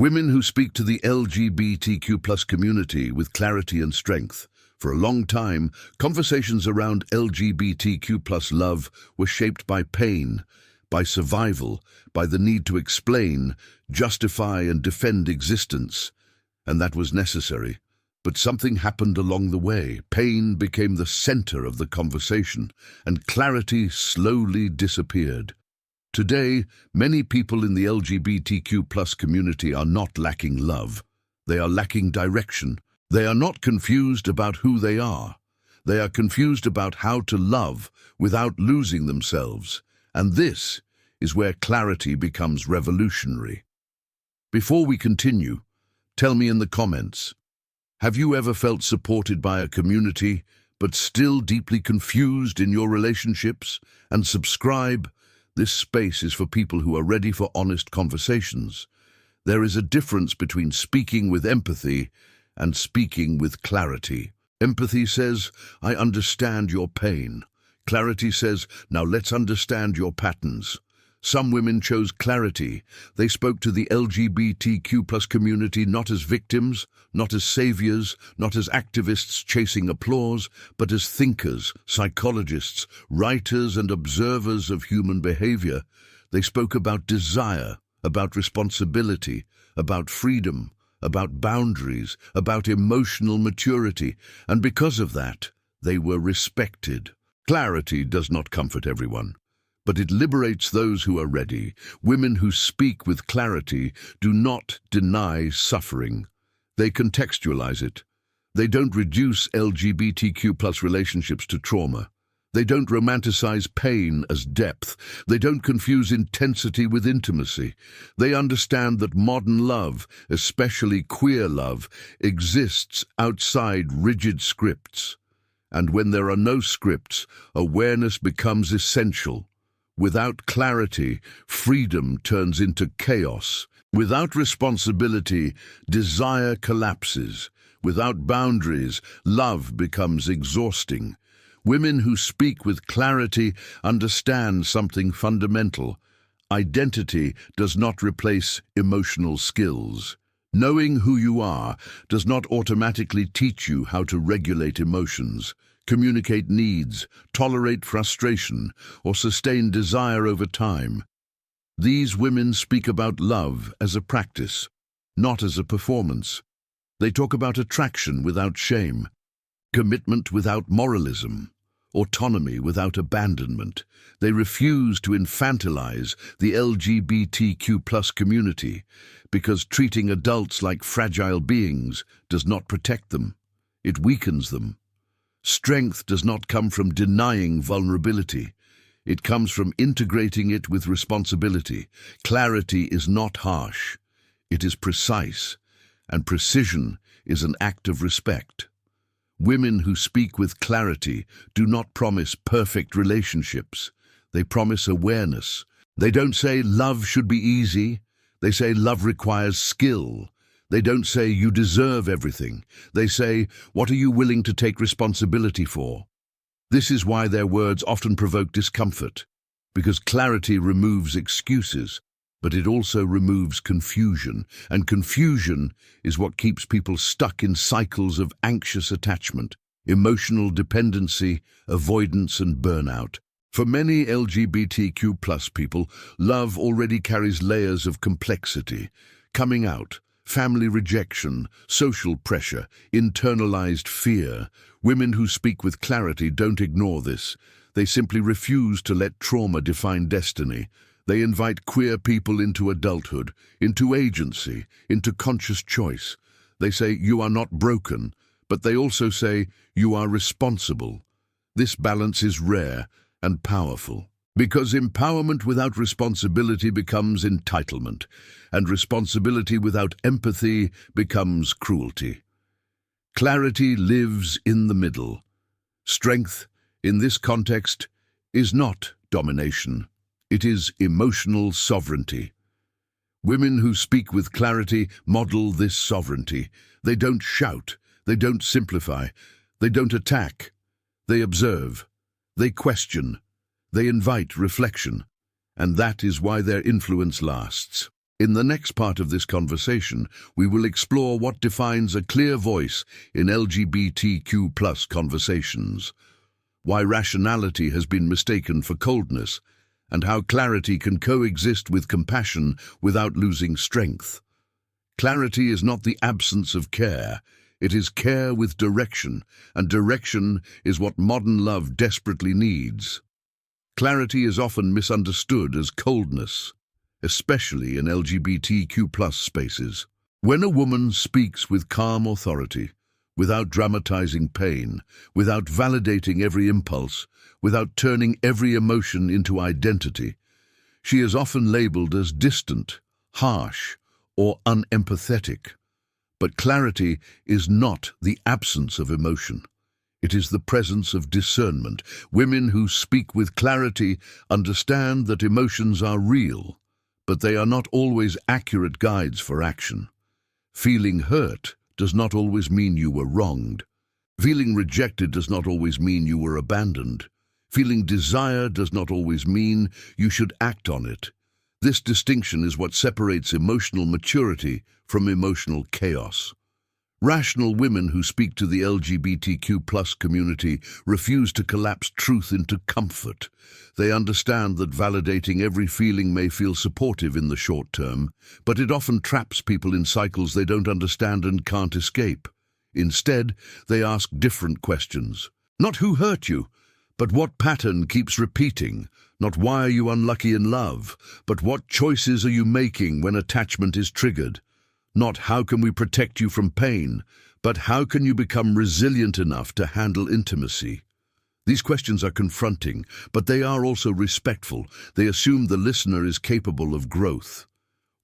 Women who speak to the LGBTQ+ community with clarity and strength. For a long time, conversations around LGBTQ+ love were shaped by pain, by survival, by the need to explain, justify and defend existence. And that was necessary. But something happened along the way. Pain became the center of the conversation, and clarity slowly disappeared. Today, many people in the LGBTQ+ community are not lacking love. They are lacking direction. They are not confused about who they are. They are confused about how to love without losing themselves. And this is where clarity becomes revolutionary. Before we continue, tell me in the comments, have you ever felt supported by a community but still deeply confused in your relationships? And subscribe. This space is for people who are ready for honest conversations. There is a difference between speaking with empathy and speaking with clarity. Empathy says, I understand your pain. Clarity says, now let's understand your patterns. Some women chose clarity. They spoke to the LGBTQ+ community not as victims, not as saviors, not as activists chasing applause, but as thinkers, psychologists, writers and observers of human behavior. They spoke about desire, about responsibility, about freedom, about boundaries, about emotional maturity, and because of that, they were respected. Clarity does not comfort everyone, but it liberates those who are ready. Women who speak with clarity do not deny suffering. They contextualize it. They don't reduce LGBTQ+ relationships to trauma. They don't romanticize pain as depth. They don't confuse intensity with intimacy. They understand that modern love, especially queer love, exists outside rigid scripts. And when there are no scripts, awareness becomes essential. Without clarity, freedom turns into chaos. Without responsibility, desire collapses. Without boundaries, love becomes exhausting. Women who speak with clarity understand something fundamental. Identity does not replace emotional skills. Knowing who you are does not automatically teach you how to regulate emotions, communicate needs, tolerate frustration, or sustain desire over time. These women speak about love as a practice, not as a performance. They talk about attraction without shame, commitment without moralism, autonomy without abandonment. They refuse to infantilize the LGBTQ+ community because treating adults like fragile beings does not protect them. It weakens them. Strength does not come from denying vulnerability. It comes from integrating it with responsibility. Clarity is not harsh. It is precise, and precision is an act of respect. Women who speak with clarity do not promise perfect relationships. They promise awareness. They don't say love should be easy. They say love requires skill. They don't say you deserve everything. They say, what are you willing to take responsibility for? This is why their words often provoke discomfort, because clarity removes excuses, but it also removes confusion, and confusion is what keeps people stuck in cycles of anxious attachment, emotional dependency, avoidance and burnout. For many LGBTQ+ people, love already carries layers of complexity: coming out, family rejection, social pressure, internalized fear. Women who speak with clarity don't ignore this. They simply refuse to let trauma define destiny. They invite queer people into adulthood, into agency, into conscious choice. They say, you are not broken, but they also say, you are responsible. This balance is rare and powerful, because empowerment without responsibility becomes entitlement, and responsibility without empathy becomes cruelty. Clarity lives in the middle. Strength, in this context, is not domination. It is emotional sovereignty. Women who speak with clarity model this sovereignty. They don't shout. They don't simplify. They don't attack. They observe. They question. They invite reflection. And that is why their influence lasts. In the next part of this conversation, we will explore what defines a clear voice in LGBTQ plus conversations, why rationality has been mistaken for coldness, and how clarity can coexist with compassion without losing strength. Clarity is not the absence of care, it is care with direction, and direction is what modern love desperately needs. Clarity is often misunderstood as coldness, especially in LGBTQ plus spaces. When a woman speaks with calm authority, without dramatizing pain, without validating every impulse, without turning every emotion into identity, she is often labeled as distant, harsh, or unempathetic. But clarity is not the absence of emotion. It is the presence of discernment. Women who speak with clarity understand that emotions are real, but they are not always accurate guides for action. Feeling hurt does not always mean you were wronged. Feeling rejected does not always mean you were abandoned. Feeling desire does not always mean you should act on it. This distinction is what separates emotional maturity from emotional chaos. Rational women who speak to the LGBTQ plus community refuse to collapse truth into comfort. They understand that validating every feeling may feel supportive in the short term, but it often traps people in cycles they don't understand and can't escape. Instead, they ask different questions. Not who hurt you, but what pattern keeps repeating. Not why are you unlucky in love, but what choices are you making when attachment is triggered. Not how can we protect you from pain, but how can you become resilient enough to handle intimacy? These questions are confronting, but they are also respectful. They assume the listener is capable of growth.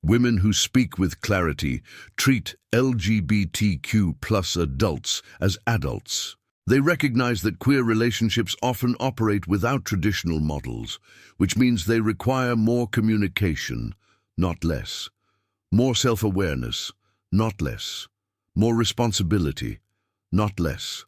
Women who speak with clarity treat LGBTQ plus adults as adults. They recognize that queer relationships often operate without traditional models, which means they require more communication, not less. More self-awareness, not less. More responsibility, not less.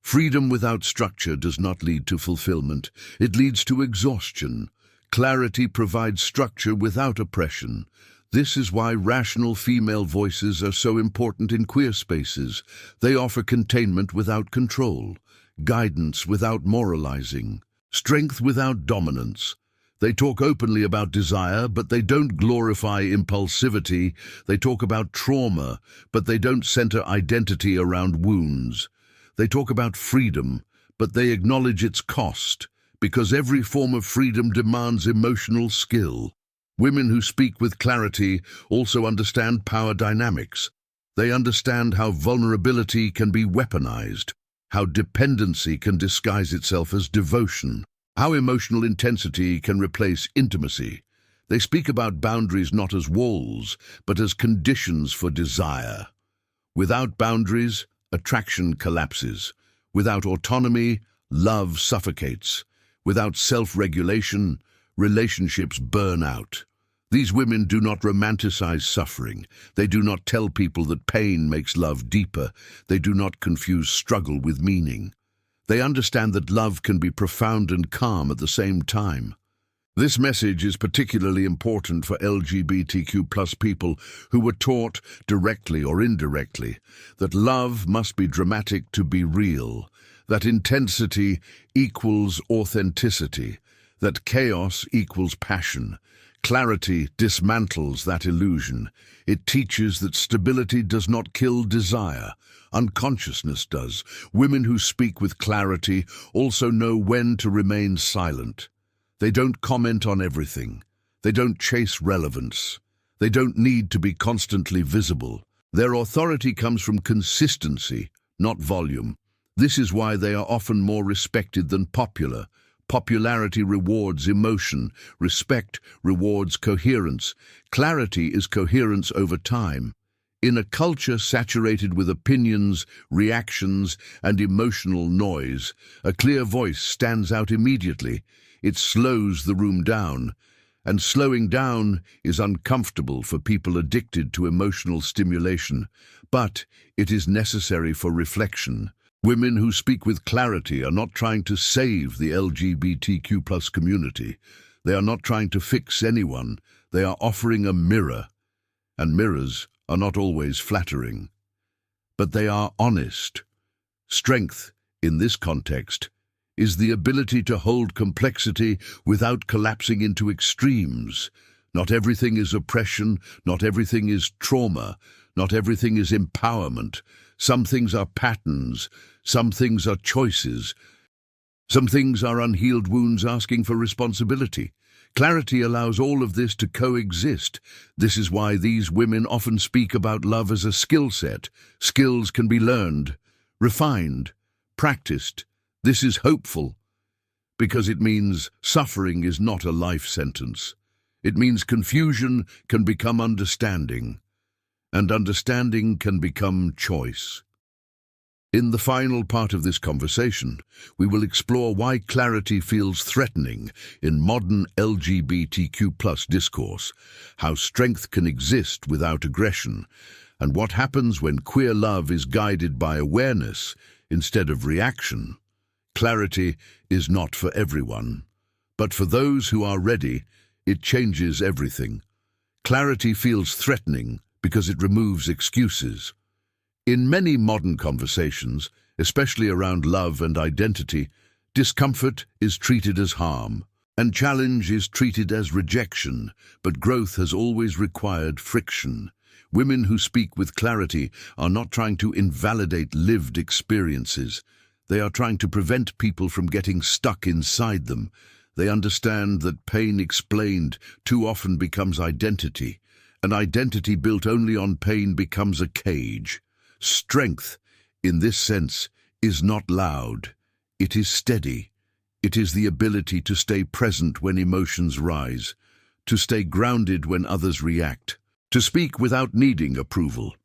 Freedom without structure does not lead to fulfillment. It leads to exhaustion. Clarity provides structure without oppression. This is why rational female voices are so important in queer spaces. They offer containment without control, guidance without moralizing, strength without dominance. They talk openly about desire, but they don't glorify impulsivity. They talk about trauma, but they don't center identity around wounds. They talk about freedom, but they acknowledge its cost, because every form of freedom demands emotional skill. Women who speak with clarity also understand power dynamics. They understand how vulnerability can be weaponized, how dependency can disguise itself as devotion, how emotional intensity can replace intimacy. They speak about boundaries not as walls, but as conditions for desire. Without boundaries, attraction collapses. Without autonomy, love suffocates. Without self-regulation, relationships burn out. These women do not romanticize suffering. They do not tell people that pain makes love deeper. They do not confuse struggle with meaning. They understand that love can be profound and calm at the same time. This message is particularly important for LGBTQ plus people who were taught, directly or indirectly, that love must be dramatic to be real, that intensity equals authenticity, that chaos equals passion. Clarity dismantles that illusion. It teaches that stability does not kill desire. Unconsciousness does. Women who speak with clarity also know when to remain silent. They don't comment on everything. They don't chase relevance. They don't need to be constantly visible. Their authority comes from consistency, not volume. This is why they are often more respected than popular. Popularity rewards emotion. Respect rewards coherence. Clarity is coherence over time. In a culture saturated with opinions, reactions, and emotional noise, a clear voice stands out immediately. It slows the room down, and slowing down is uncomfortable for people addicted to emotional stimulation, but it is necessary for reflection. Women who speak with clarity are not trying to save the LGBTQ plus community. They are not trying to fix anyone. They are offering a mirror, and mirrors are not always flattering. But they are honest. Strength, in this context, is the ability to hold complexity without collapsing into extremes. Not everything is oppression, not everything is trauma, not everything is empowerment. Some things are patterns, some things are choices, some things are unhealed wounds asking for responsibility. Clarity allows all of this to coexist. This is why these women often speak about love as a skill set. Skills can be learned, refined, practiced. This is hopeful because it means suffering is not a life sentence. It means confusion can become understanding, and understanding can become choice. In the final part of this conversation, we will explore why clarity feels threatening in modern LGBTQ+ discourse, how strength can exist without aggression, and what happens when queer love is guided by awareness instead of reaction. Clarity is not for everyone, but for those who are ready, it changes everything. Clarity feels threatening because it removes excuses. In many modern conversations, especially around love and identity, discomfort is treated as harm, and challenge is treated as rejection, but growth has always required friction. Women who speak with clarity are not trying to invalidate lived experiences. They are trying to prevent people from getting stuck inside them. They understand that pain explained too often becomes identity. An identity built only on pain becomes a cage. Strength, in this sense, is not loud. It is steady. It is the ability to stay present when emotions rise, to stay grounded when others react, to speak without needing approval.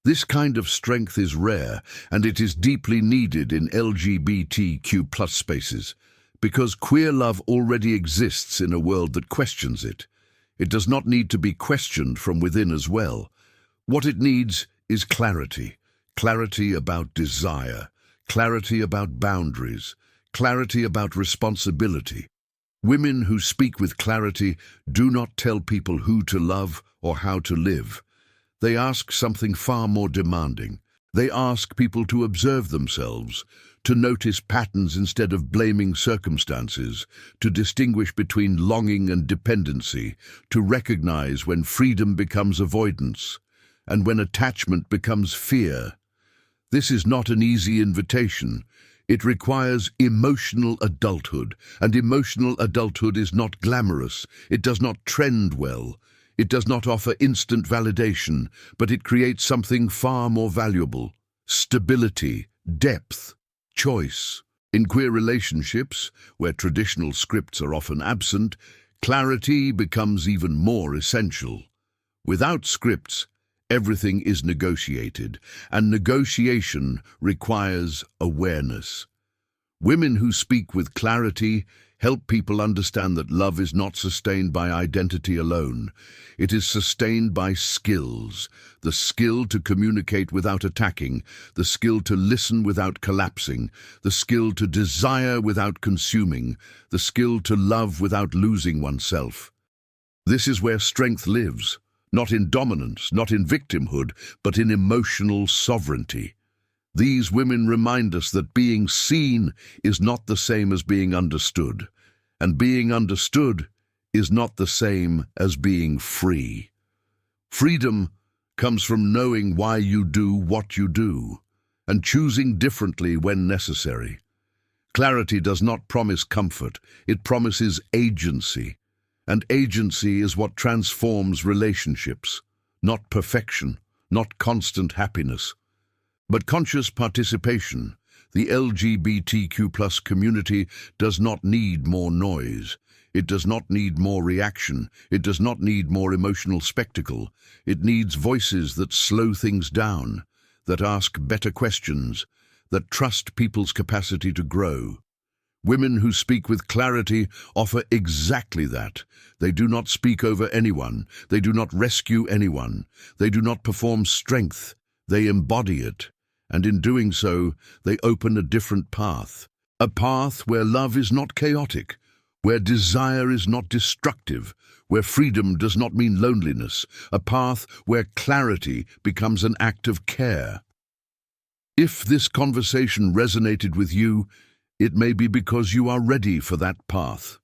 This kind of strength is rare, and it is deeply needed in LGBTQ+ spaces, because queer love already exists in a world that questions it. It does not need to be questioned from within as well. What it needs is clarity. Clarity about desire, clarity about boundaries, clarity about responsibility. Women who speak with clarity do not tell people who to love or how to live. They ask something far more demanding. They ask people to observe themselves, to notice patterns instead of blaming circumstances, to distinguish between longing and dependency, to recognize when freedom becomes avoidance, and when attachment becomes fear. This is not an easy invitation. It requires emotional adulthood, and emotional adulthood is not glamorous. It does not trend well. It does not offer instant validation, but it creates something far more valuable: stability, depth, choice. In queer relationships, where traditional scripts are often absent, clarity becomes even more essential. Without scripts, everything is negotiated, and negotiation requires awareness. Women who speak with clarity help people understand that love is not sustained by identity alone. It is sustained by skills: the skill to communicate without attacking, the skill to listen without collapsing, the skill to desire without consuming, the skill to love without losing oneself. This is where strength lives. Not in dominance, not in victimhood, but in emotional sovereignty. These women remind us that being seen is not the same as being understood, and being understood is not the same as being free. Freedom comes from knowing why you do what you do, and choosing differently when necessary. Clarity does not promise comfort, it promises agency. And agency is what transforms relationships, not perfection, not constant happiness, but conscious participation. The LGBTQ+ community does not need more noise. It does not need more reaction. It does not need more emotional spectacle. It needs voices that slow things down, that ask better questions, that trust people's capacity to grow. Women who speak with clarity offer exactly that. They do not speak over anyone. They do not rescue anyone. They do not perform strength. They embody it. And in doing so, they open a different path. A path where love is not chaotic, where desire is not destructive, where freedom does not mean loneliness, a path where clarity becomes an act of care. If this conversation resonated with you, it may be because you are ready for that path.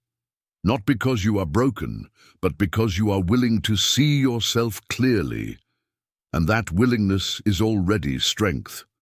Not because you are broken, but because you are willing to see yourself clearly. And that willingness is already strength.